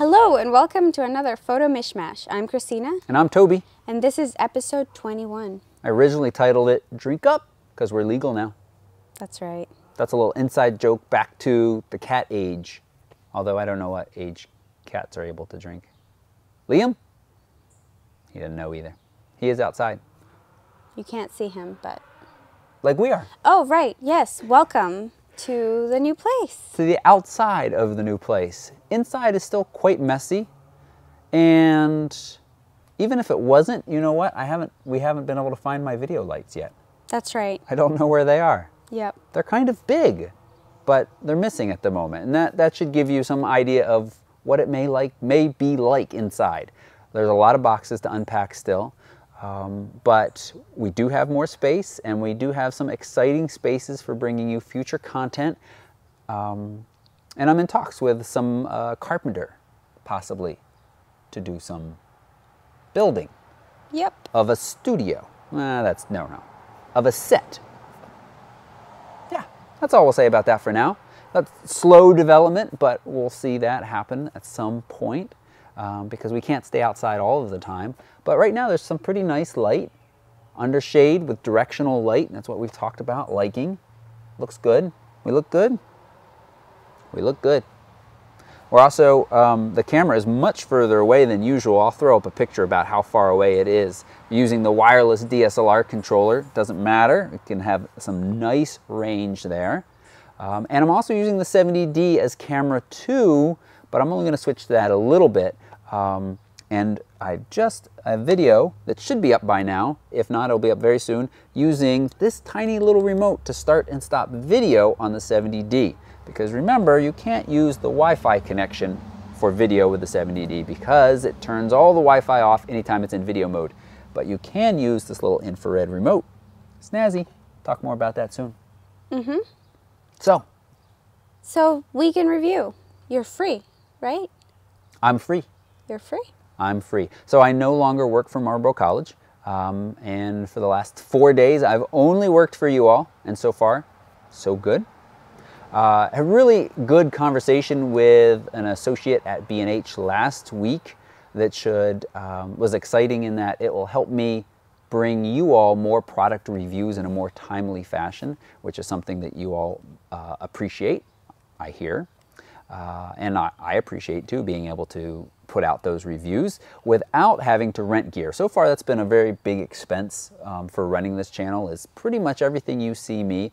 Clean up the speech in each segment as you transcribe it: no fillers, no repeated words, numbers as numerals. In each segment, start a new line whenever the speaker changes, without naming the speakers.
Hello and welcome to another Photo Mishmash. I'm Christina.
And I'm Toby.
And this is episode 21.
I originally titled it Drink Up because we're legal now.
That's right.
That's a little inside joke back to the cat age. Although I don't know what age cats are able to drink. Liam? He didn't know either. He is outside.
You can't see him, but...
Like we are.
Oh, right. Yes. Welcome to the new place.
To the outside of the new place. Inside is still quite messy. And even if it wasn't, you know what? We haven't been able to find my video lights yet.
That's right.
I don't know where they are.
Yep.
They're kind of big, but they're missing at the moment. And that should give you some idea of what it may be like inside. There's a lot of boxes to unpack still. But we do have more space, and we do have some exciting spaces for bringing you future content. And I'm in talks with some carpenter, possibly, to do some building.
Yep.
Of a studio. Of a set. Yeah, that's all we'll say about that for now. That's slow development, but we'll see that happen at some point. Because we can't stay outside all of the time. But right now there's some pretty nice light, under shade with directional light. That's what we've talked about, liking. Looks good. We look good. We look good. We're also, the camera is much further away than usual. I'll throw up a picture about how far away it is. Using the wireless DSLR controller, doesn't matter. It can have some nice range there. And I'm also using the 70D as camera 2, but I'm only going to switch to that a little bit. And a video that should be up by now, if not, it'll be up very soon, using this tiny little remote to start and stop video on the 70D. Because remember, you can't use the Wi-Fi connection for video with the 70D because it turns all the Wi-Fi off anytime it's in video mode. But you can use this little infrared remote. Snazzy. Talk more about that soon.
Mm-hmm.
So,
week in review. You're free, right?
I'm free.
You're free?
I'm free. So I no longer work for Marlboro College. And for the last 4 days, I've only worked for you all. And so far, so good. A really good conversation with an associate at B&H last week that was exciting in that it will help me bring you all more product reviews in a more timely fashion, which is something that you all appreciate, I hear. And I appreciate too being able to put out those reviews without having to rent gear. So far that's been a very big expense for running this channel. Is pretty much everything you see me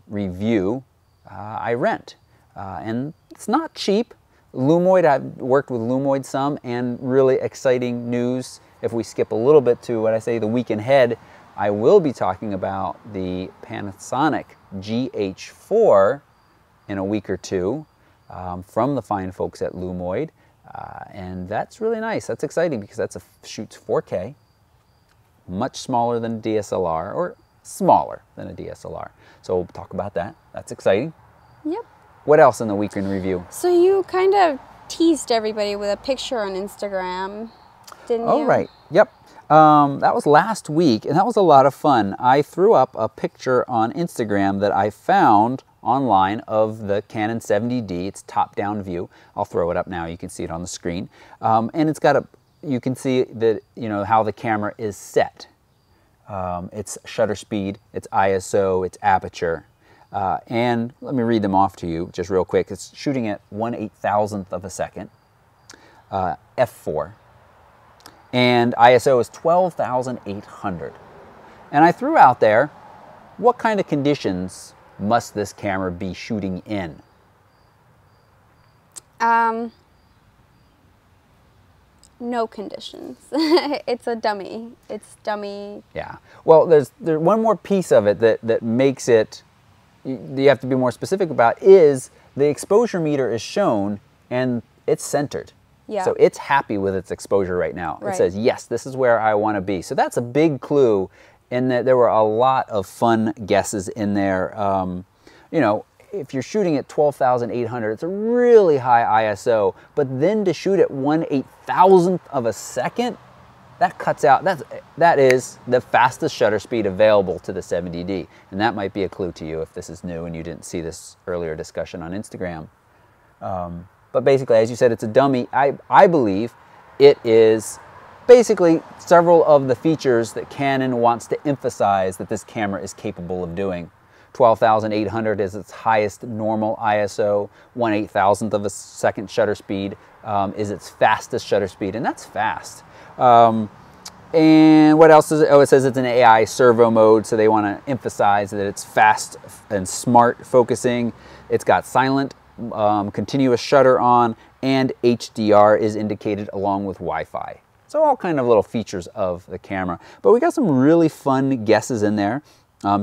review, I rent. And it's not cheap. Lumoid, I've worked with Lumoid some, and really exciting news. If we skip a little bit to what I say the week ahead, I will be talking about the Panasonic GH4 in a week or two. From the fine folks at Lumoid, and that's really nice. That's exciting because shoots 4K, much smaller than a DSLR, or smaller than a DSLR. So we'll talk about that. That's exciting.
Yep.
What else in the week in review?
So you kind of teased everybody with a picture on Instagram, didn't you?
Oh, right. Yep. That was last week, and that was a lot of fun. I threw up a picture on Instagram that I found online of the Canon 70D. It's top-down view. I'll throw it up now. You can see it on the screen. And it's got you can see that, how the camera is set. Its shutter speed, its ISO, its aperture. And let me read them off to you just real quick. It's shooting at 1/8,000th of a second, f4. And ISO is 12,800. And I threw out there, what kind of conditions must this camera be shooting in?
No conditions. It's a dummy. It's dummy.
Yeah. Well, there's one more piece of it that makes it, you have to be more specific about, is the exposure meter is shown and it's centered.
Yeah.
So it's happy with its exposure right now. Right. It says, yes, this is where I want to be. So that's a big clue in that there were a lot of fun guesses in there. If you're shooting at 12,800, it's a really high ISO, but then to shoot at 1/8,000th of a second, that cuts out, that is the fastest shutter speed available to the 70D. And that might be a clue to you if this is new and you didn't see this earlier discussion on Instagram. But basically, as you said, it's a dummy. I believe it is basically several of the features that Canon wants to emphasize that this camera is capable of doing. 12,800 is its highest normal ISO, 1/8,000th of a second shutter speed is its fastest shutter speed, and that's fast. And what else is it? Oh, it says it's an AI servo mode, so they want to emphasize that it's fast and smart focusing. It's got silent, continuous shutter on, and HDR is indicated along with Wi-Fi. So all kind of little features of the camera. But we got some really fun guesses in there.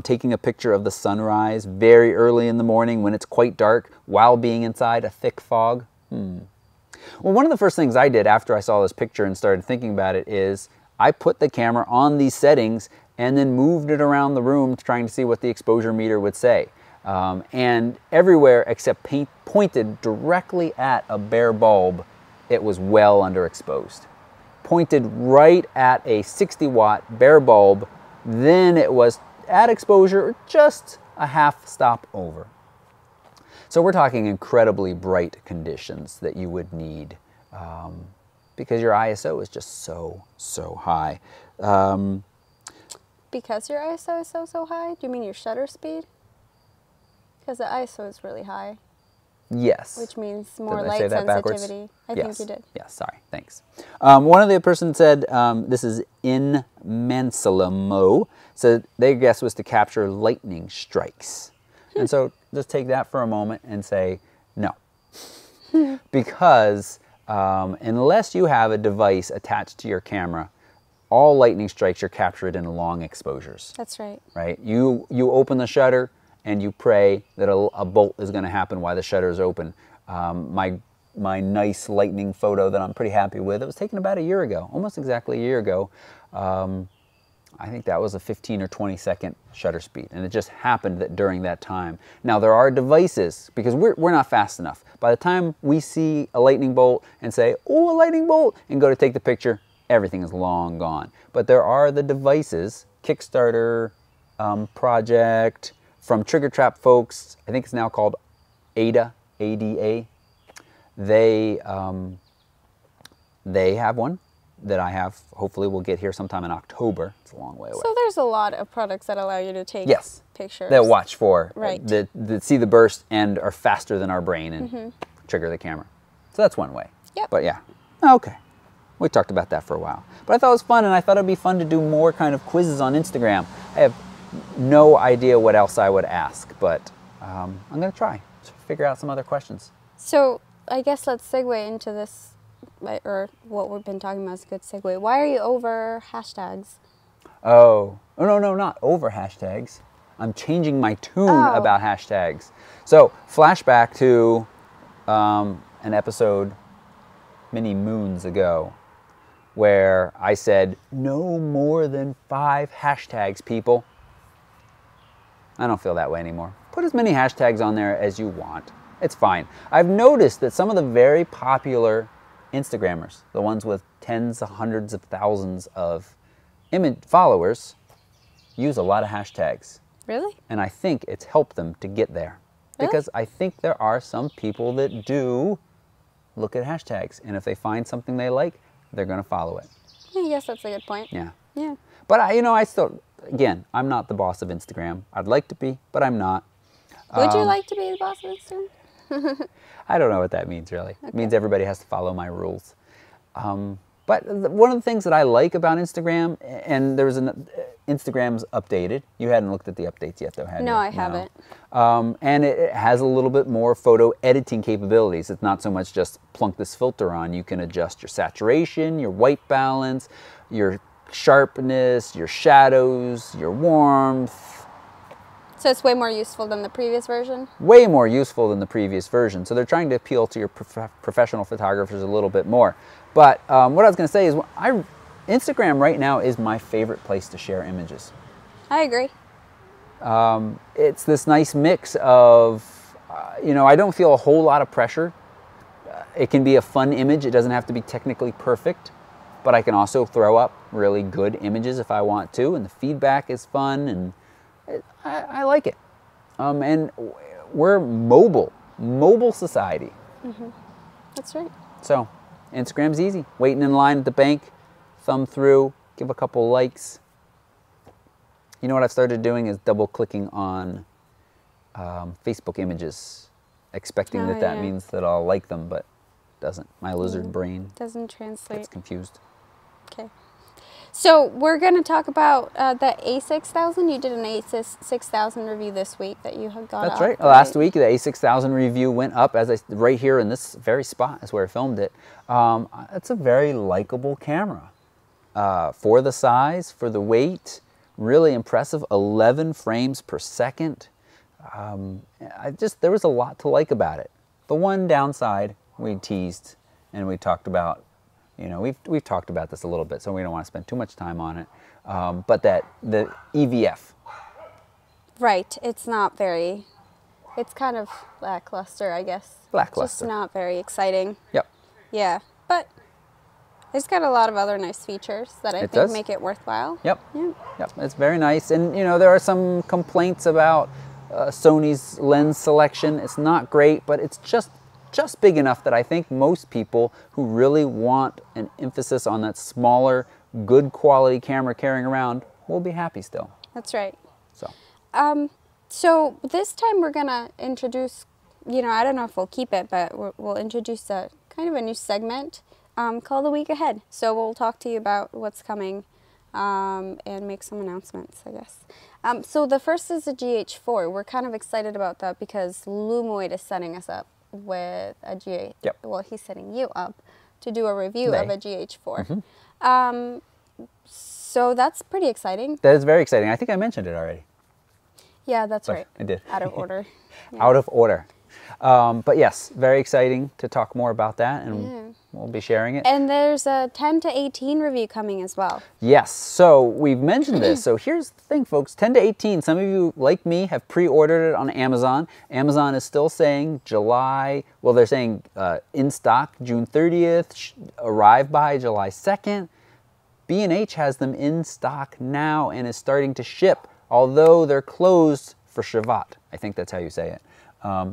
Taking a picture of the sunrise very early in the morning when it's quite dark while being inside a thick fog. Well, one of the first things I did after I saw this picture and started thinking about it is I put the camera on these settings and then moved it around the room trying to see what the exposure meter would say. And everywhere except pointed directly at a bare bulb, it was well underexposed. Pointed right at a 60-watt bare bulb, then it was at exposure just a half stop over. So we're talking incredibly bright conditions that you would need because your ISO is just so high.
Because your ISO is so high? Do you mean your shutter speed? Because the ISO is really high.
Yes.
Which means more
Did I
light
say that backwards?
sensitivity. I
Yes.
think you did.
Yes, sorry, thanks. One of the person said, this is in Mansalamo, said their guess was to capture lightning strikes. And so just take that for a moment and say no. Because unless you have a device attached to your camera, all lightning strikes are captured in long exposures.
That's right.
Right? You open the shutter and you pray that a bolt is going to happen while the shutter is open. My nice lightning photo that I'm pretty happy with, it was taken about a year ago, almost exactly a year ago. I think that was a 15 or 20 second shutter speed, and it just happened that during that time. Now there are devices, because we're not fast enough. By the time we see a lightning bolt and say, oh, a lightning bolt, and go to take the picture, everything is long gone. But there are the devices, Kickstarter project, from Trigger Trap folks, I think it's now called Ada, A-D-A. They have one that I have. Hopefully we'll get here sometime in October. It's a long way away.
So there's a lot of products that allow you to take pictures.
They'll watch for,
right.
that see the burst and are faster than our brain and trigger the camera. So that's one way.
Yep.
But yeah, okay. We talked about that for a while. But I thought it was fun, and I thought it'd be fun to do more kind of quizzes on Instagram. I have no idea what else I would ask, but I'm going to try to figure out some other questions.
So I guess let's segue into this, or what we've been talking about is a good segue. Why are you over hashtags?
Oh, no, not over hashtags. I'm changing my tune about hashtags. So flashback to an episode many moons ago where I said, no more than 5 hashtags, people. I don't feel that way anymore. Put as many hashtags on there as you want. It's fine. I've noticed that some of the very popular Instagrammers, the ones with tens of hundreds of thousands of followers, use a lot of hashtags.
Really?
And I think it's helped them to get there.
Really?
Because I think there are some people that do look at hashtags, and if they find something they like, they're going to follow it.
I guess that's a good point.
Yeah.
Yeah.
But I still, again, I'm not the boss of Instagram. I'd like to be, but I'm not.
Would you like to be the boss of Instagram?
I don't know what that means, really. Okay. It means everybody has to follow my rules. But one of the things that I like about Instagram, and there's Instagram's updated. You hadn't looked at the updates yet, though, had you?
No, I haven't.
And it has a little bit more photo editing capabilities. It's not so much just plunk this filter on. You can adjust your saturation, your white balance, your sharpness, your shadows, your warmth.
So it's way more useful than the previous version?
Way more useful than the previous version. So they're trying to appeal to your professional photographers a little bit more. But what I was going to say is Instagram right now is my favorite place to share images.
I agree.
It's this nice mix of, I don't feel a whole lot of pressure. It can be a fun image. It doesn't have to be technically perfect. But I can also throw up really good images if I want to. And the feedback is fun. And I like it. And we're mobile society.
That's right.
So, Instagram's easy. Waiting in line at the bank, thumb through, give a couple likes. You know what I've started doing is double-clicking on Facebook images, expecting that means that I'll like them, but it doesn't. My lizard brain
doesn't translate.
gets confused.
Okay. So we're going to talk about the A6000. You did an A6000 review this week that you had got
That's
up,
right. Last week, the A6000 review went up, right here in this very spot is where I filmed it. It's a very likable camera. For the size, for the weight, really impressive. 11 frames per second. There was a lot to like about it. The one downside we teased and we talked about, you know, we've talked about this a little bit, so we don't want to spend too much time on it. But that the EVF.
Right. It's not very. It's kind of lackluster, I guess.
Lackluster.
Just not very exciting.
Yep.
Yeah, but it's got a lot of other nice features that I think make it worthwhile.
Yep.
Yeah.
Yep. It's very nice, and you know there are some complaints about Sony's lens selection. It's not great, but it's just big enough that I think most people who really want an emphasis on that smaller, good quality camera carrying around will be happy still.
That's right.
So.
So this time we're gonna introduce, you know, I don't know if we'll keep it, but we'll introduce a kind of a new segment called The Week Ahead. So we'll talk to you about what's coming and make some announcements, I guess. So the first is the GH4. We're kind of excited about that because Lumoid is setting us up with a GH.
Yep.
Well, he's setting you up to do a review of a GH4. So that's pretty exciting.
That is very exciting. I think I mentioned it already.
Yeah, that's right.
I did.
Out of order. Yeah.
Out of order. But yes, very exciting to talk more about that, and we'll be sharing it.
And there's a 10 to 18 review coming as well.
Yes, so we've mentioned this. So here's the thing, folks. 10 to 18, some of you, like me, have pre-ordered it on Amazon. Amazon is still saying July, well, they're saying in stock June 30th, arrive by July 2nd. B&H has them in stock now and is starting to ship, although they're closed for Shavat. I think that's how you say it.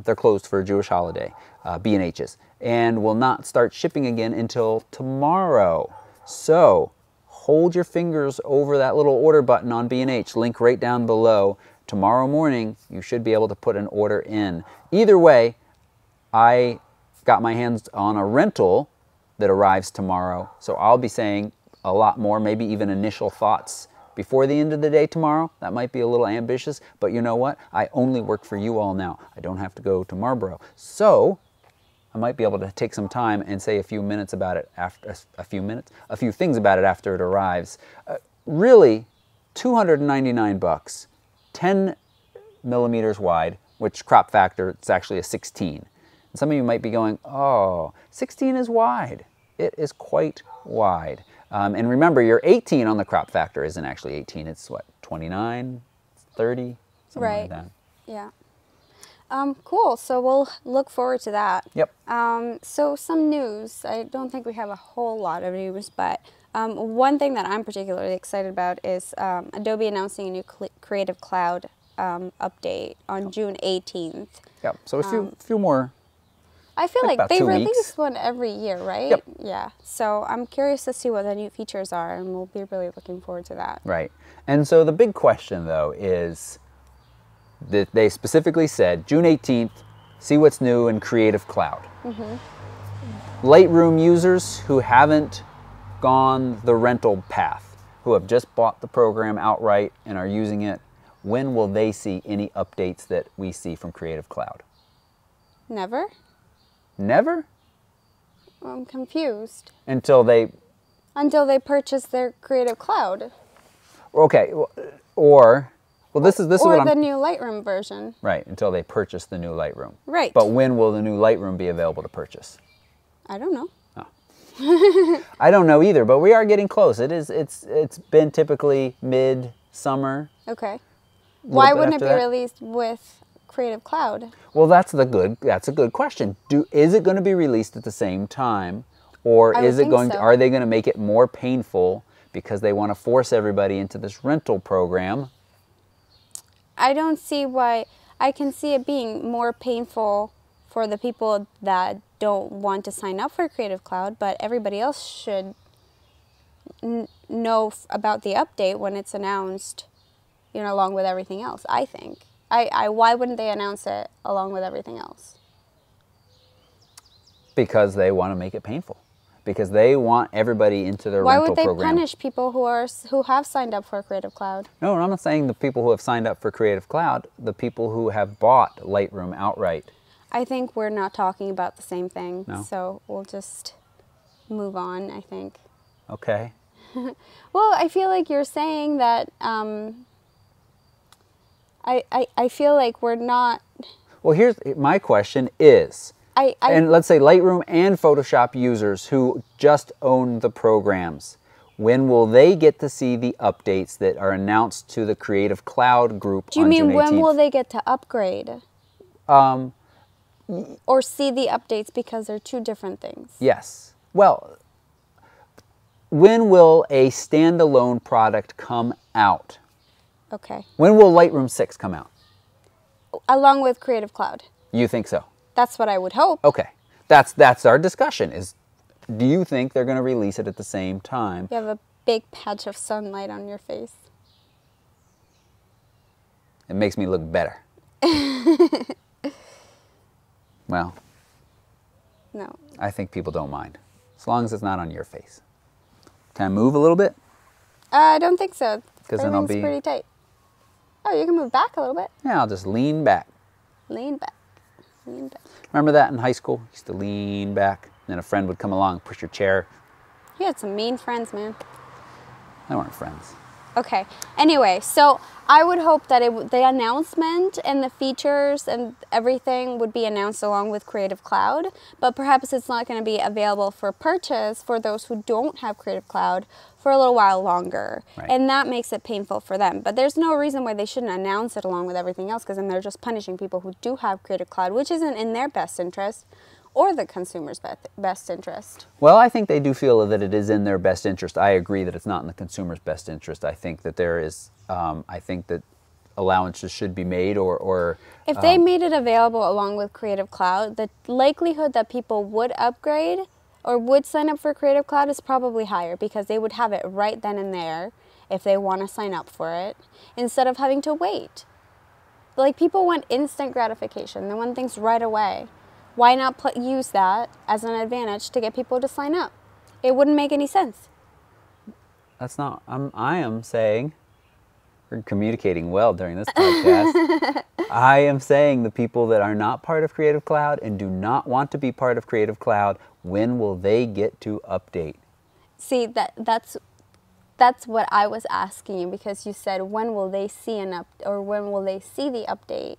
They're closed for a Jewish holiday, B&H's, and will not start shipping again until tomorrow. So hold your fingers over that little order button on B&H, link right down below. Tomorrow morning, you should be able to put an order in. Either way, I got my hands on a rental that arrives tomorrow, so I'll be saying a lot more, maybe even initial thoughts before the end of the day tomorrow. That might be a little ambitious, but you know what? I only work for you all now. I don't have to go to Marlboro. So I might be able to take some time and say a few minutes about it after, a few things about it after it arrives. Really, 299 bucks, 10 millimeters wide, which crop factor, it's actually a 16. And some of you might be going, oh, 16 is wide. It is quite wide. And remember, your 18 on the crop factor isn't actually 18. It's what, 29, 30, something like that.
Yeah. Cool. So we'll look forward to that.
Yep.
So some news. I don't think we have a whole lot of news, but one thing that I'm particularly excited about is Adobe announcing a new Creative Cloud update on June 18th.
Yep. So a few more.
I feel like they
2
release
weeks.
one every year, right?
Yep.
Yeah. So I'm curious to see what the new features are, and we'll be really looking forward to that.
Right. And so the big question, though, is that they specifically said, June 18th, see what's new in Creative Cloud. Lightroom users who haven't gone the rental path, who have just bought the program outright and are using it, when will they see any updates that we see from Creative Cloud?
Never?
Never?
I'm confused.
Until they
purchase their Creative Cloud.
Okay, or this is
or
what
the new Lightroom version.
Right, until they purchase the new Lightroom.
Right.
But when will the new Lightroom be available to purchase?
I don't know.
Oh. I don't know either, but we are getting close. It's been typically mid-summer.
Okay. Why wouldn't it be released with Creative Cloud?
Well, that's a good question. Is it going to be released at the same time, or is it going? Are they going to make it more painful because they want to force everybody into this rental program?
I don't see why. I can see it being more painful for the people that don't want to sign up for Creative Cloud, but everybody else should know about the update when it's announced, you know, along with everything else, I think. Why wouldn't they announce it along with everything else?
Because they want to make it painful. Because they want everybody into their rental program.
Why would they punish people who have signed up for Creative Cloud?
No, I'm not saying the people who have signed up for Creative Cloud, the people who have bought Lightroom outright.
I think we're not talking about the same thing.
No?
So we'll just move on, I think.
Okay.
Well, I feel like you're saying that I feel like we're not...
Well, here's my question is, and let's say Lightroom and Photoshop users who just own the programs, when will they get to see the updates that are announced to the Creative Cloud group on June 18th?
Do you mean when will they get to upgrade? Or see the updates, because they're two different things?
Yes. Well, when will a standalone product come out?
Okay.
When will Lightroom 6 come out?
Along with Creative Cloud.
You think so?
That's what I would hope.
Okay. That's our discussion is, do you think they're going to release it at the same time?
You have a big patch of sunlight on your face.
It makes me look better. Well,
no.
I think people don't mind. As long as it's not on your face. Can I move a little bit?
I don't think so.
Because then I'll
Everything's
be...
pretty tight. Oh, you can move back a little bit.
Yeah, I'll just lean back.
Lean back. Lean back.
Remember that in high school? You used to lean back. Then a friend would come along, push your chair.
You had some mean friends, man.
They weren't friends.
Okay. Anyway, so I would hope that the announcement and the features and everything would be announced along with Creative Cloud, but perhaps it's not going to be available for purchase for those who don't have Creative Cloud for a little while longer.
Right.
And that makes it painful for them. But there's no reason why they shouldn't announce it along with everything else, because then they're just punishing people who do have Creative Cloud, which isn't in their best interest or the consumer's best interest.
Well, I think they do feel that it is in their best interest. I agree that it's not in the consumer's best interest. I think that there is, I think that allowances should be made or
if they made it available along with Creative Cloud, the likelihood that people would upgrade or would sign up for Creative Cloud is probably higher, because they would have it right then and there if they want to sign up for it, instead of having to wait. Like, people want instant gratification. They want things right away. Why not use that as an advantage to get people to sign up? It wouldn't make any sense.
That's not, I am saying, we're communicating well during this podcast. I am saying the people that are not part of Creative Cloud and do not want to be part of Creative Cloud, when will they get to update?
See, that's what I was asking you, because you said when will they see when will they see the update?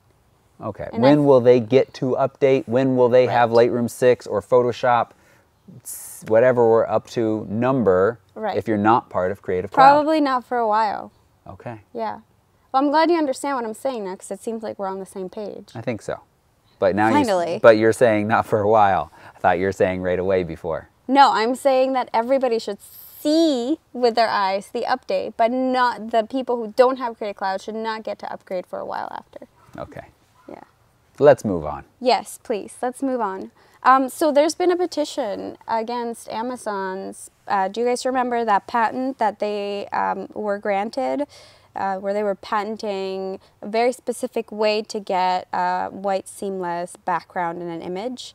Okay. And when will they get to update? When will they have Lightroom 6 or Photoshop, whatever we're up to, number, if you're not part of Creative Cloud?
Probably not for a while.
Okay.
Yeah. Well, I'm glad you understand what I'm saying now, because it seems like we're on the same page.
I think so. But now
Finally.
But you're saying not for a while. I thought you were saying right away before.
No, I'm saying that everybody should see with their eyes the update, but not the people who don't have Creative Cloud should not get to upgrade for a while after.
Okay.
Yeah.
Let's move on.
Yes, please. Let's move on. So there's been a petition against Amazon's, do you guys remember that patent that they were granted, where they were patenting a very specific way to get a white seamless background in an image?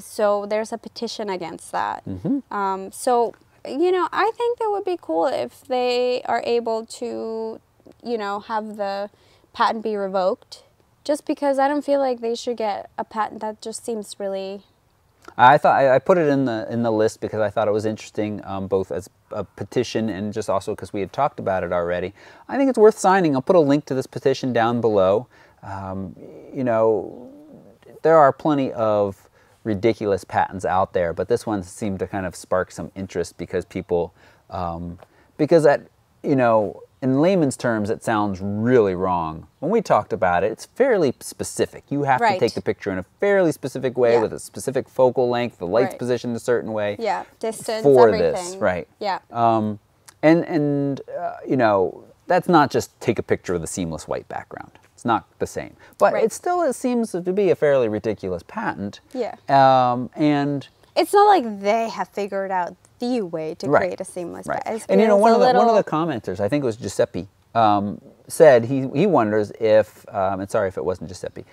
So there's a petition against that. Mm-hmm. So, you know, I think that would be cool if they are able to, you know, have the patent be revoked. Just because I don't feel like they should get a patent. That just seems really...
I thought I put it in the list because I thought it was interesting, both as a petition and just also because we had talked about it already. I think it's worth signing. I'll put a link to this petition down below. You know, there are plenty of ridiculous patents out there, but this one seemed to kind of spark some interest because people, because that, you know, in layman's terms, it sounds really wrong. When we talked about it, it's fairly specific. You have to take the picture in a fairly specific way with a specific focal length, the light's positioned a certain way.
Yeah, distance,
for
everything.
this, right?
Yeah.
You know, that's not just take a picture with a seamless white background. It's not the same. But
Right.
it seems to be a fairly ridiculous patent.
Yeah.
And
It's not like they have figured out the way to
Right.
create a seamless
right.
patent.
And one of the commenters, I think it was Giuseppe, said he wonders if, and sorry if it wasn't Giuseppe,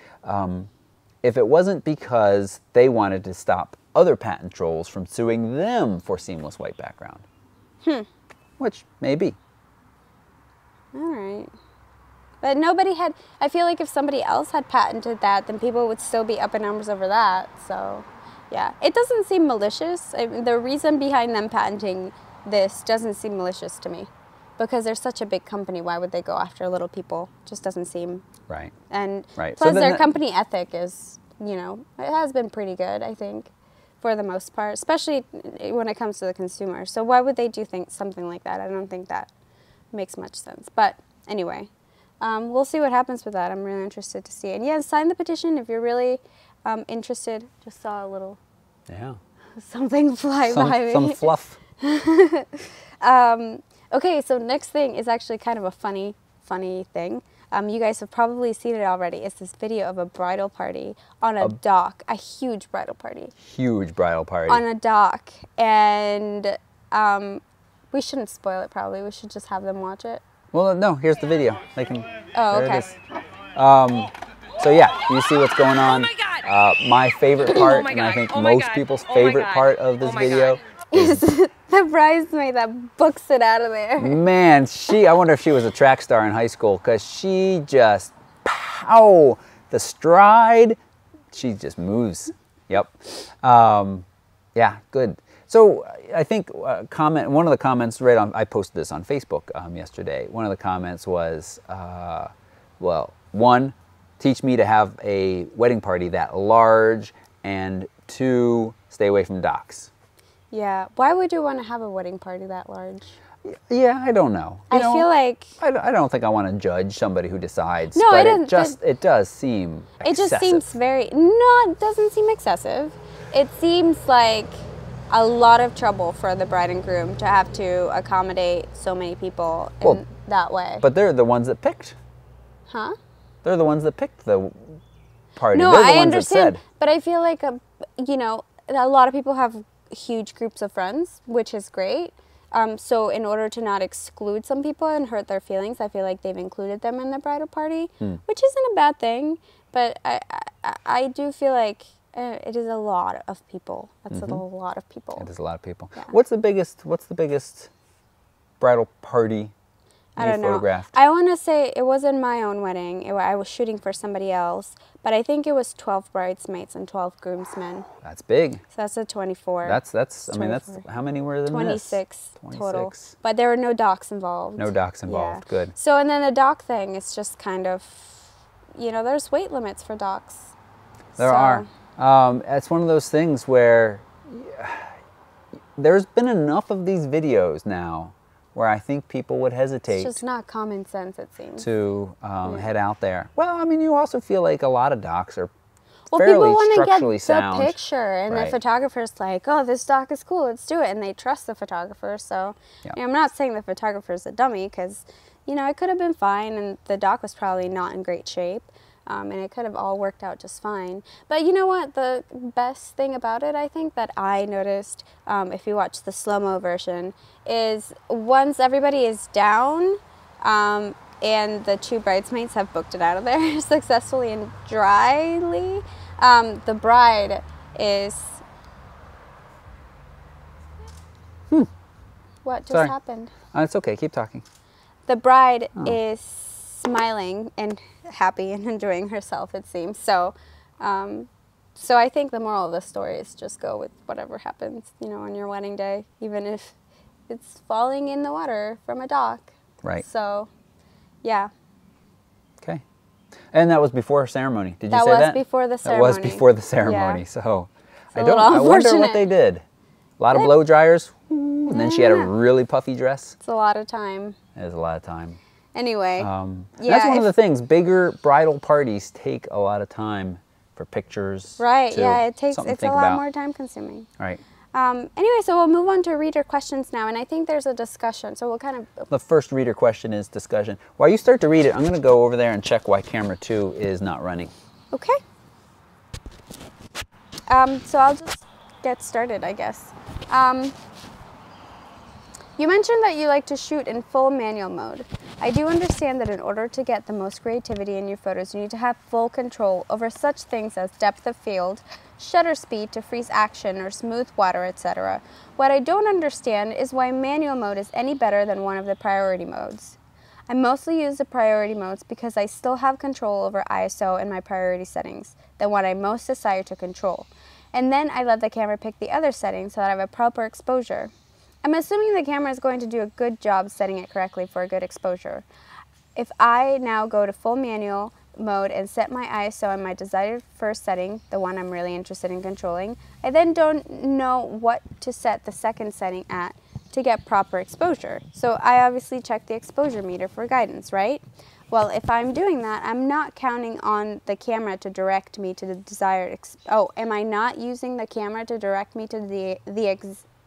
if it wasn't because they wanted to stop other patent trolls from suing them for seamless white background. Which may be.
All right. But nobody had, I feel like if somebody else had patented that, then people would still be up in arms over that. So, yeah. It doesn't seem malicious. The reason behind them patenting this doesn't seem malicious to me. Because they're such a big company, why would they go after little people? Just doesn't seem.
Right.
And
Right.
plus
So
their company ethic is, it has been pretty good, I think, for the most part, especially when it comes to the consumer. So why would they do something like that? I don't think that makes much sense. But anyway, we'll see what happens with that. I'm really interested to see. And yeah, sign the petition if you're really interested. Just saw a little something fly by me.
Some fluff.
Okay, so next thing is actually kind of a funny thing. You guys have probably seen it already. It's this video of a bridal party on a dock, a huge bridal party.
Huge bridal party.
On a dock. And we shouldn't spoil it probably. We should just have them watch it.
Well, no, here's the video. They can.
Oh,
there
okay.
It is. So yeah, you see what's going on. My favorite part, and I think most people's favorite part of this video
is the bridesmaid that books it out of there.
Man, I wonder if she was a track star in high school, because she just, the stride, she just moves. Yep. Yeah, good. So I think one of the comments I posted this on Facebook yesterday. One of the comments was, well, one, teach me to have a wedding party that large, and two, stay away from docks.
Yeah. Why would you want to have a wedding party that large?
Yeah, I don't know.
I feel like
I don't think I want to judge somebody who decides.
No,
but
it
does seem excessive.
It just seems it doesn't seem excessive. It seems like a lot of trouble for the bride and groom to have to accommodate so many people in that way.
But they're the ones that picked.
Huh?
They're the ones that picked the party.
No,
they're the
I
ones
understand.
That said.
But I feel like a lot of people have huge groups of friends, which is great. So in order to not exclude some people and hurt their feelings, I feel like they've included them in the bridal party, which isn't a bad thing. But I do feel like it is a lot of people. That's a lot of people.
It is a lot of people.
Yeah.
What's the biggest bridal party
I
you
don't know.
photographed?
I want to say it wasn't my own wedding. I was shooting for somebody else, but I think it was 12 bridesmaids and 12 groomsmen.
That's big.
So that's a 24.
That's. I mean, that's how many were there?
26 total.
26.
But there were no docks involved.
No docks involved.
Yeah.
Good.
So and then the dock thing is just kind of, there's weight limits for docks.
There are. It's one of those things where there's been enough of these videos now where I think people would hesitate.
It's just not common sense, it seems.
To head out there. Well, I mean, you also feel like a lot of docks are
Well,
fairly
people want to
structurally
get
sound.
the picture, and
Right.
the photographer's like, "Oh, this dock is cool. Let's do it," and they trust the photographer. So,
Yeah.
I'm not saying the photographer's a dummy, because it could have been fine, and the dock was probably not in great shape, and it could have all worked out just fine. But you know what? The best thing about it, I think, that I noticed, if you watch the slow-mo version, is once everybody is down, and the two bridesmaids have booked it out of there successfully and dryly, the bride is... What just
Sorry.
happened?
It's okay. Keep talking.
The bride is smiling and happy and enjoying herself, it seems. So, so I think the moral of the story is just go with whatever happens, on your wedding day, even if it's falling in the water from a dock.
Right.
So, yeah.
Okay. And that was before ceremony. Did you say that?
That was before the ceremony.
That was before the ceremony.
Yeah.
So
It's a little
I wonder what
unfortunate.
they did. A lot of blow dryers, and then she had a really puffy dress.
It's a lot of time.
It was a lot of time.
Anyway,
That's one of the things. Bigger bridal parties take a lot of time for pictures.
right?
to
Yeah, it's
something to
a
think
lot
about.
more time consuming.
Right.
Anyway, so we'll move on to reader questions now, and I think there's a discussion, so we'll kind of...
The first reader question is discussion. While you start to read it, I'm going to go over there and check why camera 2 is not running.
Okay. So I'll just get started, I guess. You mentioned that you like to shoot in full manual mode. I do understand that in order to get the most creativity in your photos, you need to have full control over such things as depth of field, shutter speed to freeze action or smooth water, etc. What I don't understand is why manual mode is any better than one of the priority modes. I mostly use the priority modes because I still have control over ISO and my priority settings, the one I most desire to control. And then I let the camera pick the other settings so that I have a proper exposure. I'm assuming the camera is going to do a good job setting it correctly for a good exposure. If I now go to full manual mode and set my ISO and my desired first setting, the one I'm really interested in controlling, I then don't know what to set the second setting at to get proper exposure. So I obviously check the exposure meter for guidance, right? Well, if I'm doing that, I'm not counting on the camera to direct me to the desired am I not using the camera to direct me to the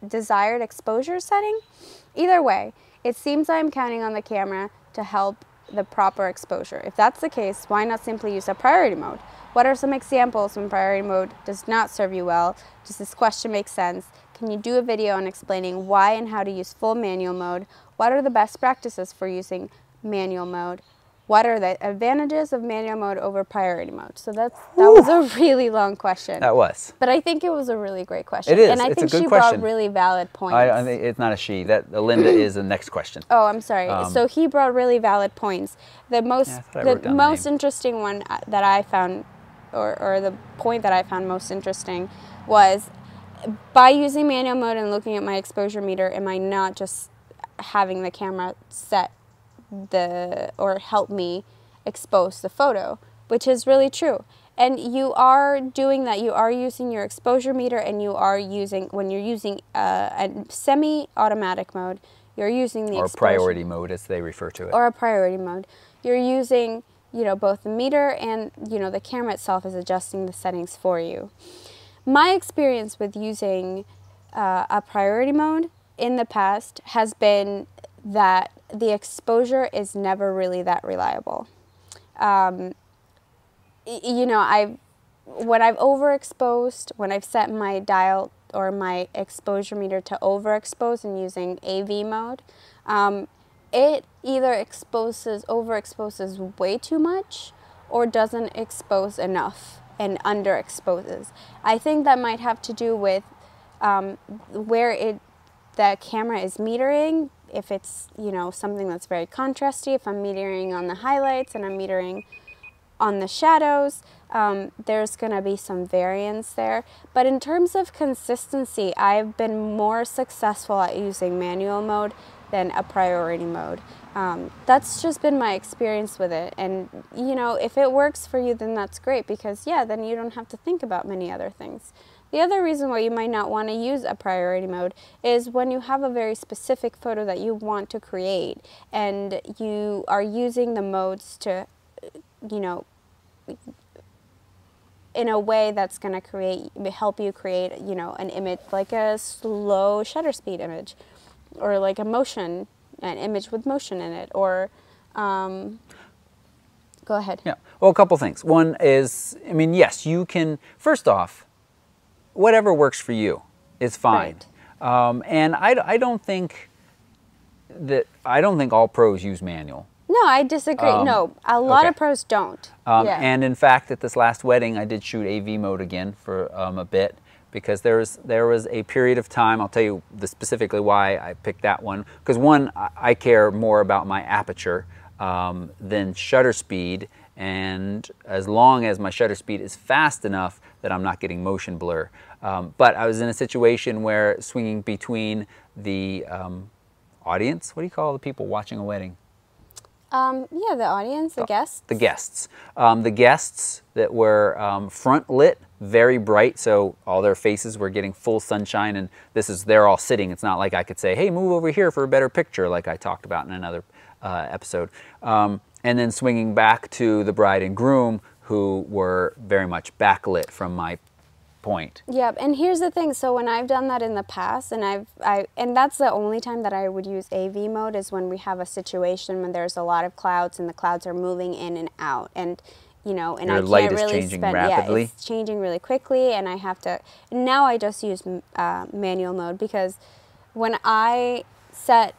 desired exposure setting? Either way, it seems I'm counting on the camera to help the proper exposure. If that's the case, why not simply use a priority mode? What are some examples when priority mode does not serve you well? Does this question make sense? Can you do a video on explaining why and how to use full manual mode? What are the best practices for using manual mode? What are the advantages of manual mode over priority mode? So that was a really long question.
That was.
But I think it was a really great question.
It is.
And I think she brought really valid points.
I think it's not a she. That Linda is the next question.
Oh, I'm sorry. So he brought really valid points. The most interesting one that I found, or the point that I found most interesting, was by using manual mode and looking at my exposure meter, am I not just having the camera set or help me expose the photo, which is really true. And you are doing that. You are using your exposure meter, and you are using, when you're using a semi-automatic mode, you're using the exposure.
Or priority mode, as they refer to it.
Or a priority mode. You're using, both the meter and, the camera itself is adjusting the settings for you. My experience with using a priority mode in the past has been that the exposure is never really that reliable. When I've overexposed, when I've set my dial or my exposure meter to overexpose and using AV mode, it either overexposes way too much or doesn't expose enough and underexposes. I think that might have to do with where the camera is metering. If it's, something that's very contrasty, if I'm metering on the highlights and I'm metering on the shadows, there's going to be some variance there. But in terms of consistency, I've been more successful at using manual mode than a priority mode. That's just been my experience with it. And, if it works for you, then that's great, because, then you don't have to think about many other things. The other reason why you might not want to use a priority mode is when you have a very specific photo that you want to create and you are using the modes to, in a way that's going to help you create, an image, like a slow shutter speed image, or like an image with motion in it, or, go ahead.
Yeah, well, a couple things. One is, yes, you can, first off, whatever works for you is fine. Right. And I don't think all pros use manual.
No, I disagree. No, a lot of pros don't.
And in fact, at this last wedding, I did shoot AV mode again for a bit, because there was a period of time, I'll tell you specifically why I picked that one, because one, I care more about my aperture than shutter speed, and as long as my shutter speed is fast enough that I'm not getting motion blur. But I was in a situation where swinging between the audience, what do you call the people watching a wedding?
The audience, the guests.
The guests. The guests that were front lit, very bright, so all their faces were getting full sunshine, and they're all sitting. It's not like I could say, hey, move over here for a better picture, like I talked about in another episode. And then swinging back to the bride and groom, who were very much backlit from my point.
Yeah, and here's the thing. So when I've done that in the past, and and that's the only time that I would use AV mode is when we have a situation when there's a lot of clouds and the clouds are moving in and out, and you know, and
Your
I
light
can't
is
really
changing
spend.
rapidly.
Yeah, it's changing really quickly, and I have to. Now I just use manual mode because when I set,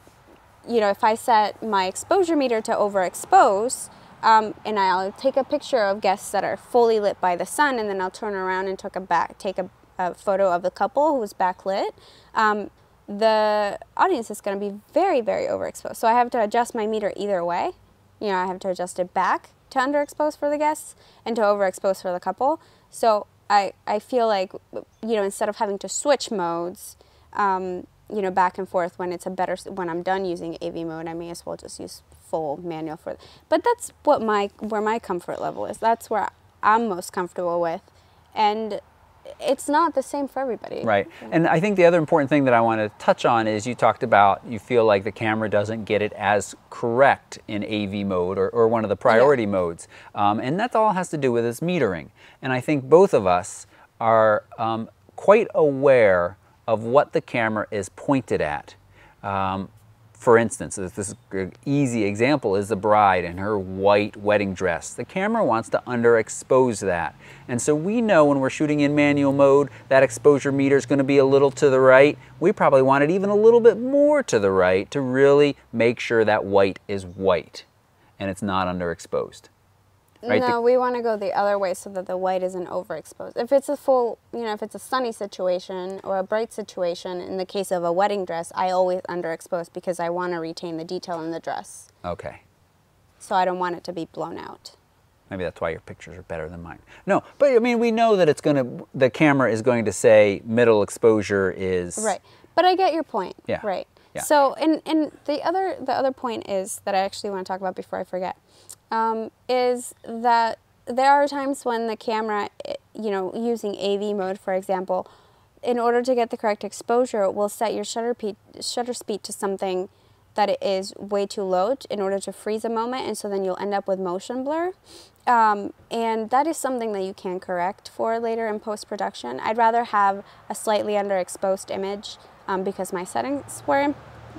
you know, if I set my exposure meter to overexpose. And I'll take a picture of guests that are fully lit by the sun, and then I'll turn around and take a photo of the couple who's backlit. The audience is going to be very, very overexposed. So I have to adjust my meter either way. You know, I have to adjust it back to underexpose for the guests and to overexpose for the couple. So I feel like, you know, instead of having to switch modes, you know, back and forth when when I'm done using AV mode, I may as well just use full manual for it. But that's what where my comfort level is. That's where I'm most comfortable with, and it's not the same for everybody.
Right. And I think the other important thing that I want to touch on is you talked about you feel like the camera doesn't get it as correct in AV mode or one of the priority modes, and that all has to do with its metering. And I think both of us are quite aware of what the camera is pointed at. For instance, this easy example is the bride in her white wedding dress. The camera wants to underexpose that. And so we know when we're shooting in manual mode, that exposure meter is going to be a little to the right. We probably want it even a little bit more to the right to really make sure that white is white and it's not underexposed. Right?
No, we want to go the other way so that the white isn't overexposed. If it's a full, you know, if it's a sunny situation or a bright situation, in the case of a wedding dress, I always underexpose because I want to retain the detail in the dress.
Okay.
So I don't want it to be blown out.
Maybe that's why your pictures are better than mine. No, but I mean, we know that the camera is going to say middle exposure is...
Right. But I get your point.
Yeah.
Right.
Yeah.
So, and the other point is that I actually want to talk about before I forget. Is that there are times when the camera, you know, using AV mode, for example, in order to get the correct exposure, will set your shutter speed to something that is way too low in order to freeze a moment, and so then you'll end up with motion blur. And that is something that you can correct for later in post-production. I'd rather have a slightly underexposed image because my settings were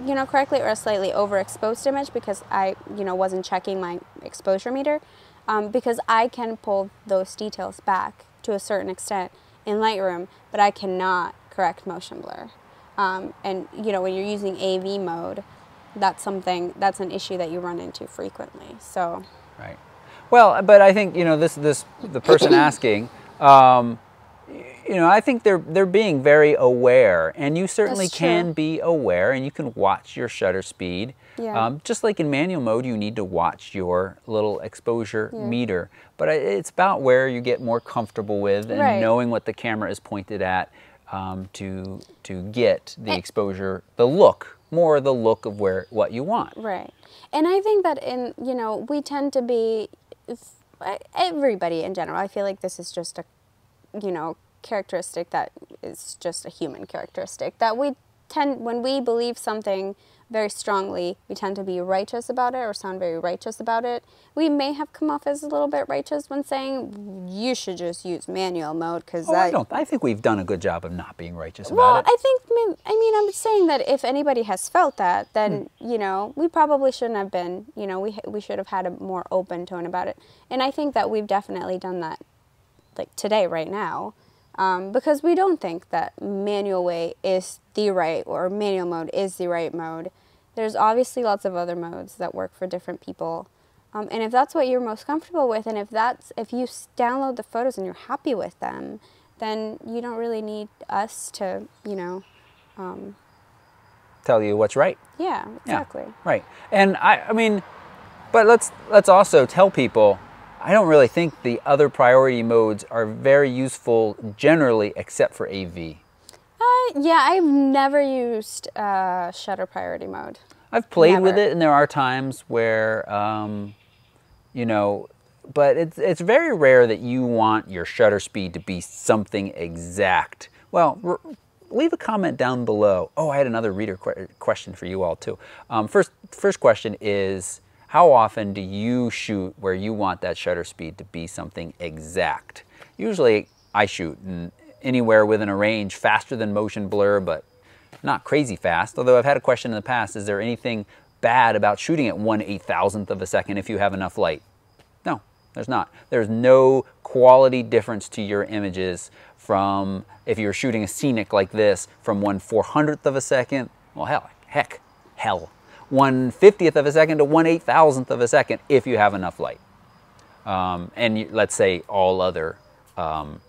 you know, correctly, or a slightly overexposed image because I, you know, wasn't checking my exposure meter, because I can pull those details back to a certain extent in Lightroom, but I cannot correct motion blur. And, you know, when you're using AV mode, that's an issue that you run into frequently, so.
Right. Well, but I think, you know, the person asking, you know, I think they're being very aware, and you certainly can be aware, and you can watch your shutter speed.
Yeah.
Just like in manual mode, you need to watch your little exposure meter. But it's about where you get more comfortable with and knowing what the camera is pointed at to get the exposure, the look of what you want.
Right. And I think that you know, we tend to be, everybody in general, I feel like this is just a, you know, characteristic that is just a human characteristic, that we tend, when we believe something very strongly, we tend to be righteous about it or sound very righteous about it. We may have come off as a little bit righteous when saying you should just use manual mode because
I think we've done a good job of not being righteous about it.
Well, I mean, I'm saying that if anybody has felt that, then you know, we probably shouldn't have been. You know, we should have had a more open tone about it, and I think that we've definitely done that, like today, right now. Because we don't think that manual way is the right, or manual mode is the right mode. There's obviously lots of other modes that work for different people. And if that's what you're most comfortable with, and if you download the photos and you're happy with them, then you don't really need us to, you know,
tell you what's right.
Yeah, exactly.
Yeah, right. And I mean, but let's also tell people, I don't really think the other priority modes are very useful generally, except for AV.
Yeah, I've never used shutter priority mode.
I've played with it, and there are times where, you know, but it's very rare that you want your shutter speed to be something exact. Well, leave a comment down below. Oh, I had another reader question for you all too. First question is, how often do you shoot where you want that shutter speed to be something exact? Usually I shoot, and anywhere within a range, faster than motion blur, but not crazy fast. Although I've had a question in the past, is there anything bad about shooting at 1/8,000th of a second if you have enough light? No, there's not. There's no quality difference to your images from if you're shooting a scenic like this from 1/400th of a second, well, heck, 1/50th of a second to 1/8,000th of a second if you have enough light. Let's say all other, what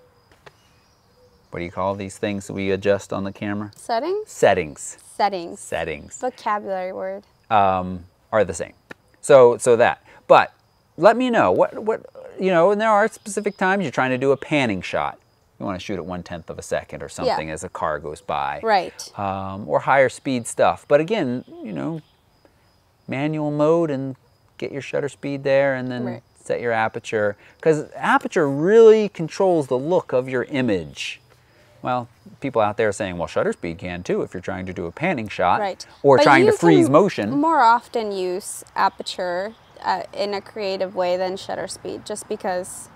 do you call these things that we adjust on the camera?
Settings?
Settings.
Settings.
Settings.
Vocabulary word.
Are the same. So that. But let me know what and there are specific times you're trying to do a panning shot. You want to shoot at 1/10th of a second or something as a car goes by.
Right.
Or higher speed stuff. But again, manual mode and get your shutter speed there and then set your aperture. Because aperture really controls the look of your image. Well, people out there are saying, well, shutter speed can too if you're trying to do a panning shot.
Right.
Or
but
trying to
you
freeze
can
motion.
More often use aperture in a creative way than shutter speed, just because.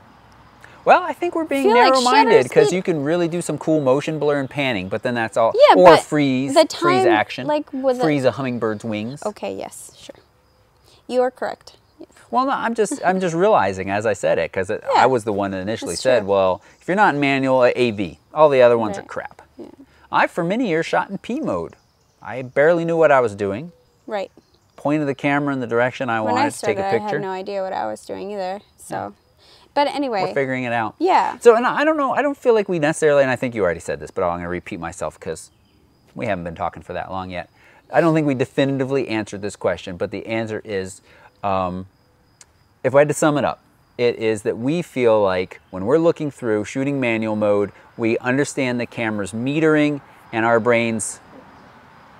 Well, I think we're being narrow-minded because you can really do some cool motion blur and panning, but then that's all.
Yeah,
or
but
freeze action,
like with
freeze a hummingbird's wings.
Okay, yes, sure. You are correct. Yes.
Well, no, I'm just realizing as I said it because I was the one that initially said, well, if you're not in manual, AV, all the other ones are crap. Yeah. I, for many years, shot in P mode. I barely knew what I was doing.
Right.
Pointed the camera in the direction I wanted to take a picture.
I had no idea what I was doing either. So, but anyway,
we're figuring it out.
Yeah.
So, and I don't know. I don't feel like we necessarily, and I think you already said this, but I'm going to repeat myself because we haven't been talking for that long yet. I don't think we definitively answered this question, but the answer is, if I had to sum it up, it is that we feel like when we're looking through shooting manual mode, we understand the camera's metering, and our brains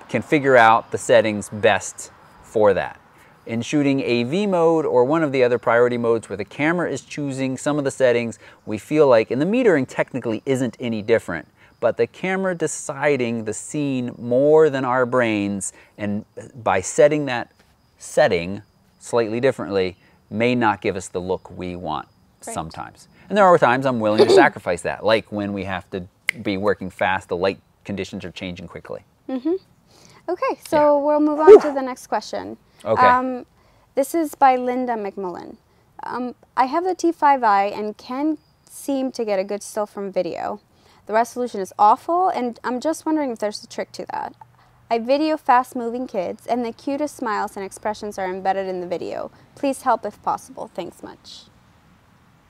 can figure out the settings best for that. In shooting AV mode or one of the other priority modes where the camera is choosing some of the settings, we feel like, and the metering technically isn't any different, but the camera deciding the scene more than our brains, and by setting that setting slightly differently may not give us the look we want sometimes. And there are times I'm willing to sacrifice that, like when we have to be working fast, the light conditions are changing quickly.
Mm-hmm. Okay, so we'll move on to the next question.
Okay.
This is by Linda McMullen. I have the T5i and can seem to get a good still from video. The resolution is awful, and I'm just wondering if there's a trick to that. I video fast-moving kids, and the cutest smiles and expressions are embedded in the video. Please help if possible. Thanks much.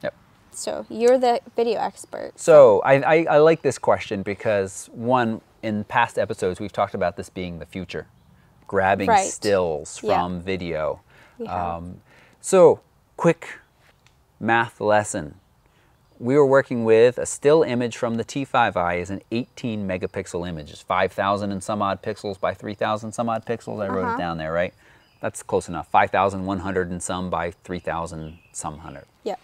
Yep.
So you're the video expert.
So I like this question because, one, in past episodes we've talked about this being the future, grabbing stills from video. So quick math lesson. We were working with a still image from the T5i is an 18 megapixel image. It's 5,000 and some odd pixels by 3,000 some odd pixels. I wrote it down there, right? That's close enough. 5,100 and some by 3,000 some hundred.
Yeah.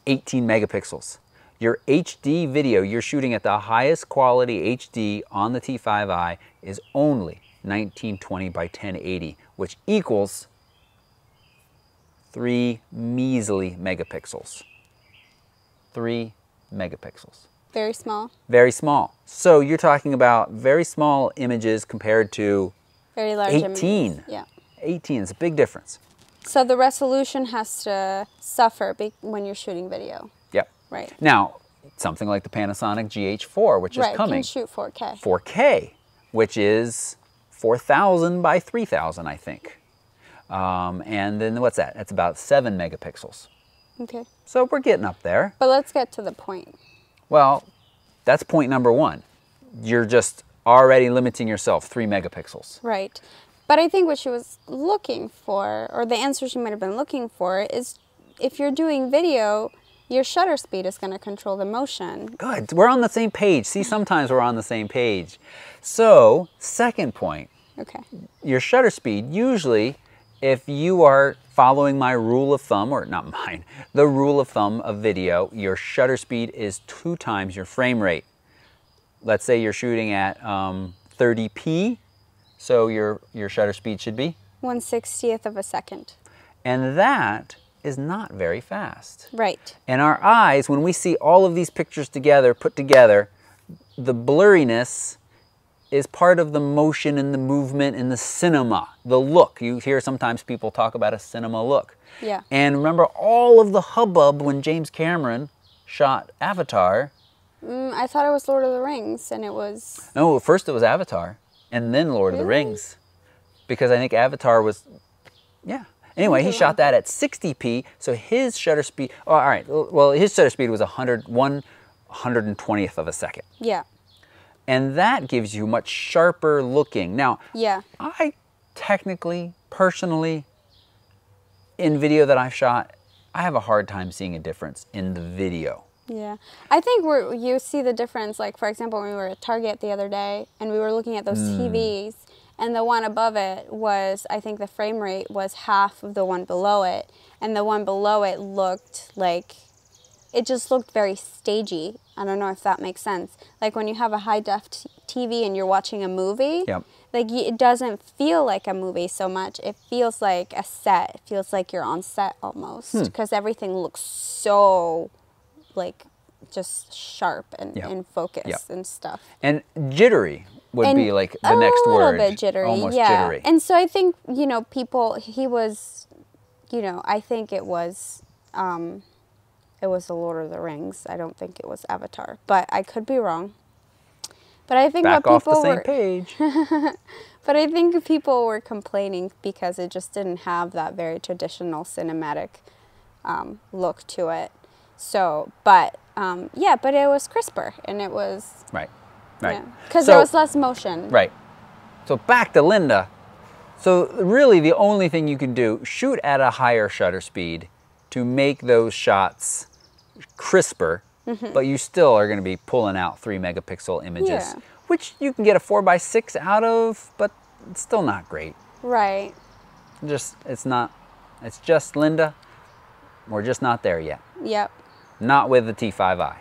18 megapixels. Your HD video, you're shooting at the highest quality HD on the T5i is only 1920 by 1080, which equals 3 measly megapixels. 3 megapixels.
Very small.
Very small. So you're talking about very small images compared to
very large
18.
Images. Yeah.
18 is a big difference.
So the resolution has to suffer when you're shooting video.
Yep.
Right.
Now, something like the Panasonic GH4, which is coming.
Can shoot 4K.
4K, which is 4,000 by 3,000, I think. And then what's that? That's about 7 megapixels.
Okay.
So we're getting up there.
But let's get to the point.
Well, that's point number one. You're just already limiting yourself 3 megapixels.
Right. But I think what she was looking for, or the answer she might have been looking for, is if you're doing video, your shutter speed is going to control the motion.
Good. We're on the same page. See, sometimes we're on the same page. So, second point.
Okay.
Your shutter speed, usually, if you are following my rule of thumb, or not mine, the rule of thumb of video, your shutter speed is 2 times your frame rate. Let's say you're shooting at 30p, so your shutter speed should be?
1/60th of a second.
And that is not very fast.
Right.
And our eyes, when we see all of these pictures together, put together, the blurriness is part of the motion and the movement and the cinema, the look. You hear sometimes people talk about a cinema look.
Yeah.
And remember all of the hubbub when James Cameron shot Avatar.
I thought it was Lord of the Rings, and it was...
No, first it was Avatar, and then Lord of the Rings. Because I think Avatar was, yeah. Anyway, he shot that at 60p, so his shutter speed, oh, all right, well, his shutter speed was 1/120th of a second.
Yeah.
And that gives you much sharper looking. Now,
Yeah.
I technically, personally, in video that I've shot, I have a hard time seeing a difference in the video.
Yeah. I think you see the difference, like, for example, when we were at Target the other day, and we were looking at those TVs, and the one above it was, I think the frame rate was half of the one below it, and the one below it looked like, it just looked very stagey. I don't know if that makes sense. Like when you have a high-def TV and you're watching a movie,
Yep.
like it doesn't feel like a movie so much. It feels like a set. It feels like you're on set almost, because everything looks so, like, just sharp and in focus and stuff.
And jittery would be like the next word.
A little bit jittery,
almost
yeah.
jittery.
And so I think, you know, he was, you know, I think it was the Lord of the Rings. I don't think it was Avatar, but I could be wrong. But I think
Back
what
off
people
the same
were,
page.
but I think people were complaining because it just didn't have that very traditional cinematic look to it. So, but yeah, but it was crisper, and it was
Right. Right.
because
So-
there was less motion.
Right. So back to Linda. So really the only thing you can do, shoot at a higher shutter speed to make those shots crisper, but you still are going to be pulling out 3 megapixel images,
Yeah.
which you can get a 4:6 out of, but it's still not great.
Right.
It's just Linda, we're just not there yet.
Yep.
Not with the T5i.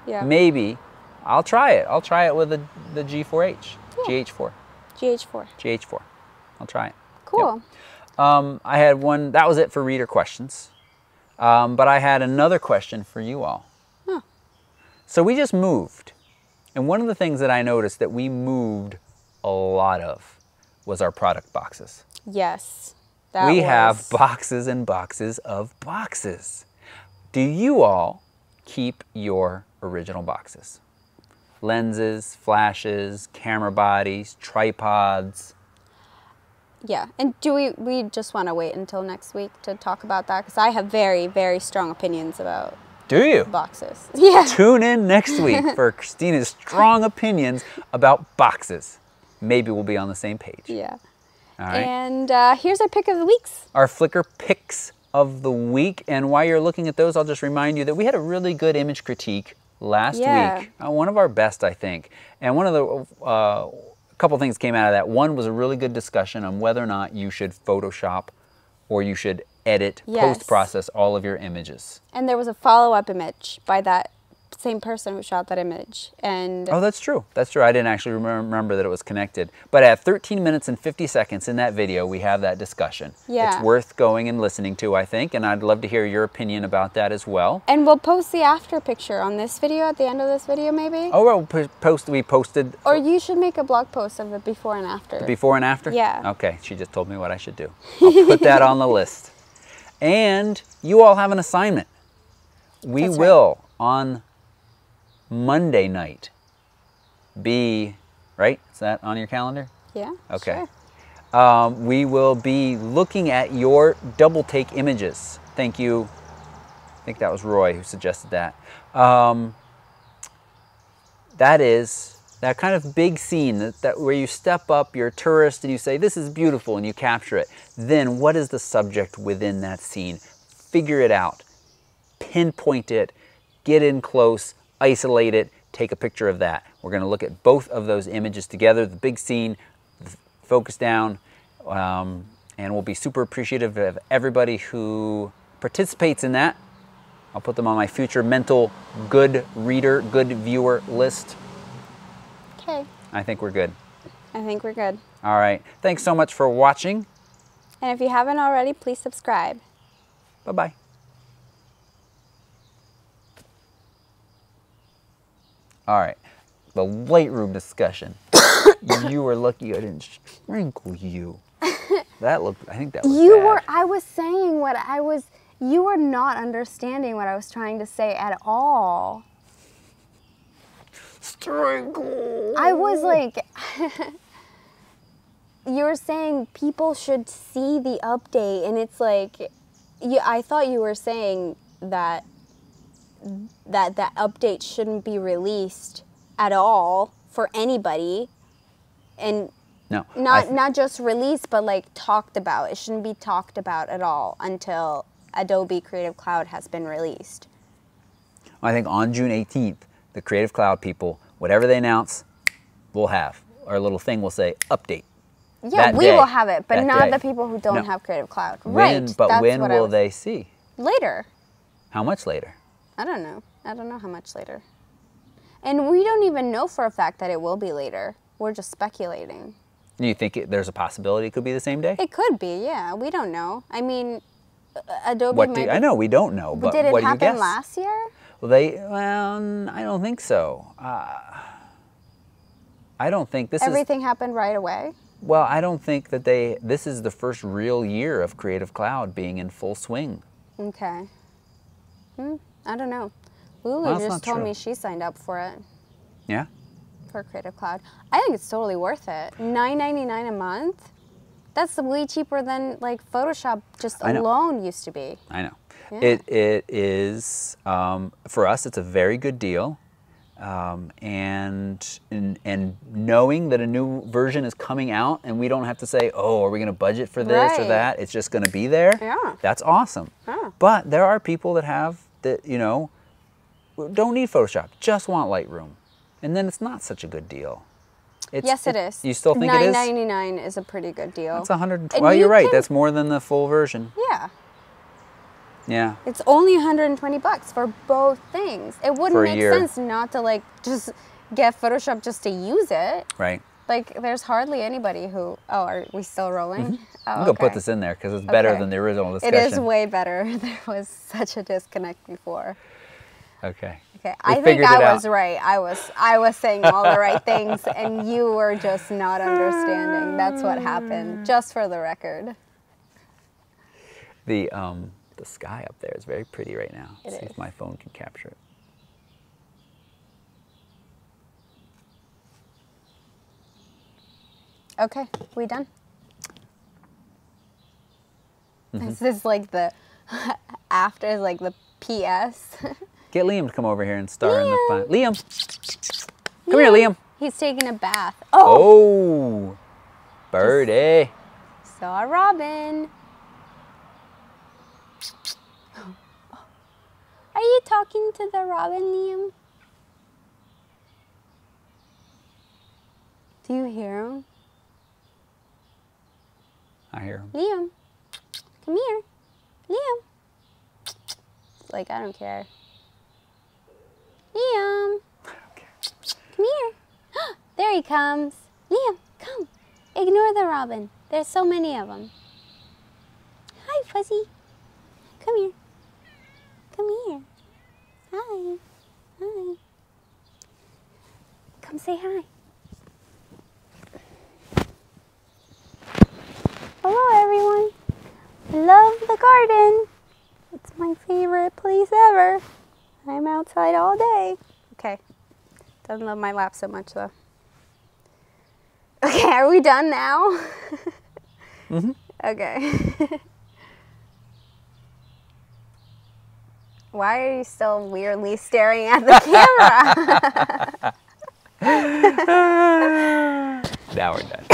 Yeah.
Maybe, I'll try it. I'll try it with the G4H, GH4.
GH4.
GH4. I'll try it.
Cool.
Yep. I had one, that was it for reader questions. But I had another question for you all.
Huh.
So we just moved. And one of the things that I noticed that we moved a lot of was our product boxes.
Yes.
We have boxes and boxes of boxes. Do you all keep your original boxes? Lenses, flashes, camera bodies, tripods.
Yeah. And do we just want to wait until next week to talk about that? Because I have very, very strong opinions about
Do you?
boxes. Yeah.
Tune in next week for Christina's strong opinions about boxes. Maybe we'll be on the same page.
Yeah.
All right.
And here's our pick of the weeks.
Our Flickr Pics of the week. And while you're looking at those, I'll just remind you that we had a really good image critique last week. One of our best, I think. And one of the couple things came out of that. One was a really good discussion on whether or not you should Photoshop or you should edit, post-process all of your images.
And there was a follow-up image by that same person who shot that image. And
oh, that's true. That's true. I didn't actually remember that it was connected. But at 13 minutes and 50 seconds in that video, we have that discussion.
Yeah.
It's worth going and listening to, I think, and I'd love to hear your opinion about that as well.
And we'll post the after picture on this video, at the end of this video, maybe?
Oh, well, we posted...
Or you should make a blog post of the before and after.
The before and after?
Yeah.
Okay, she just told me what I should do. I'll put that on the list. And you all have an assignment. We
That's
will, on Monday night, be, right? Is that on your calendar?
Yeah.
Okay.
Sure.
We will be looking at your double take images. Thank you. I think that was Roy who suggested that. That is that kind of big scene that where you step up, you're a tourist, and you say, this is beautiful, and you capture it. Then what is the subject within that scene? Figure it out. Pinpoint it. Get in close. Isolate it. Take a picture of that. We're going to look at both of those images together, the big scene, focus down, and we'll be super appreciative of everybody who participates in that. I'll put them on my future mental good reader, good viewer list.
Okay.
I think we're good.
I think we're good.
All right. Thanks so much for watching.
And if you haven't already, please subscribe.
Bye-bye. All right, the Lightroom discussion. You were lucky I didn't sprinkle you. That looked, I think that was bad.
I was saying what I was, you were not understanding what I was trying to say at all.
Sprinkle.
I was like, you were saying people should see the update, and it's like, I thought you were saying that that update shouldn't be released at all for anybody, and
No,
not just released, but like talked about. It shouldn't be talked about at all until Adobe Creative Cloud has been released.
I think on June 18th, the Creative Cloud people, whatever they announce, we'll have. Our little thing will say update.
Yeah, we will have it, but not the people who don't have Creative Cloud. Right.
But when will they see?
Later.
How much later?
I don't know. I don't know how much later. And we don't even know for a fact that it will be later. We're just speculating.
You think there's a possibility it could be the same day?
It could be, yeah. We don't know. I mean, Adobe
I know, we don't know, but
did it
what do you guess?
happen last year?
Well, I don't think so. I don't think this
Everything happened right away?
Well, I don't think that this is the first real year of Creative Cloud being in full swing.
Okay. I don't know. Lulu just told me she signed up for it.
Yeah?
For Creative Cloud. I think it's totally worth it. $9.99 a month? That's way cheaper than like Photoshop just alone used to be.
I know.
Yeah.
It is, for us, it's a very good deal. And knowing that a new version is coming out and we don't have to say, oh, are we going to budget for this or that? It's just going to be there.
Yeah.
That's awesome.
Yeah.
But there are people that don't need Photoshop, just want Lightroom. And then it's not such a good deal.
Yes, it is.
You still think it is?
$9.99 is a pretty good deal.
That's $120. Well, you're right. That's more than the full version.
Yeah.
Yeah.
It's only $120 for both things. It wouldn't make sense not to like just get Photoshop just to use it.
Right.
Like there's hardly anybody who, oh, are we still rolling? Oh,
I'm going to put this in there because it's better than the original discussion.
It is way better. There was such a disconnect before.
Okay.
Okay, I think I was right. I was saying all the right things, and you were just not understanding. That's what happened, just for the record.
The sky up there is very pretty right now.
It
See
is.
if my phone can capture it.
Okay, we done? This is like the after, like the PS.
Get Liam to come over here and star in the fun. Liam! Come here, Liam.
He's taking a bath.
Oh! Birdie.
Saw a robin. Are you talking to the robin, Liam? Do you hear him?
I hear him.
Liam, come here. Liam. Like, I don't care. Liam.
Okay.
Come here. There he comes. Liam, come. Ignore the robin. There's so many of them. Hi, Fuzzy. Come here. Come here. Hi. Hi. Come say hi. Hello, everyone. Love the garden. It's my favorite place ever. I'm outside all day. Okay. Doesn't love my lap so much, though. Okay, are we done now?
Mm-hmm.
Okay. Why are you still weirdly staring at the camera?
Now we're done.